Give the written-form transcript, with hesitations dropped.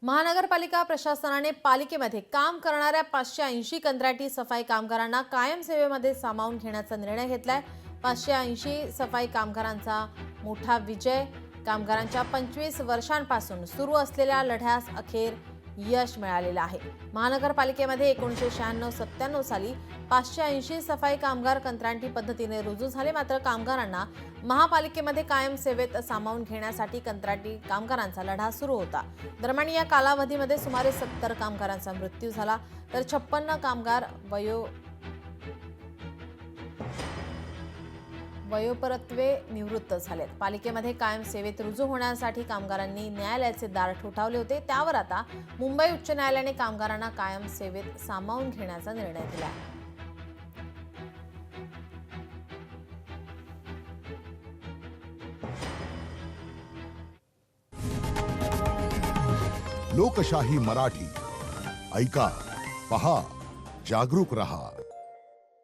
महानगरपालिका प्रशासनाने पालिकेमध्ये काम करणाऱ्या 580 कंत्राटी सफाई कामगारांना कायम सेवेमध्ये सामावून घेण्याचा निर्णय घेतलाय। 580 सफाई कामगारांचा मोठा विजय। कामगारांच्या 25 वर्षांपासून सुरू असलेल्या लढ्यास अखेर यश मिळालेलं आहे। महानगरपालिकेमध्ये 1996-97 साली 580 सफाई कामगार कंत्राटी पद्धतीने रुजू झाले। मात्र कामगारांना महापालिकेमध्ये कायम सेवेत सामावून घेण्यासाठी कंत्राटी कामगारांचा लढा सुरू होता। दरम्यान या कालावधीमध्ये सुमारे 70 कामगारांचा मृत्यू झाला, तर 56 कामगार वयोपरत्वे निवृत्त झालेत। पालिकेमध्ये कायम सेवेत रुजू होण्यासाठी कामगारांनी न्यायालयाचे दार ठोठावले होते। त्यावर आता मुंबई उच्च न्यायालयाने कामगारांना कायम सेवेत सामावून घेण्याचा निर्णय दिला। लोकशाही मराठी ऐका, पहा, जागरूक रहा।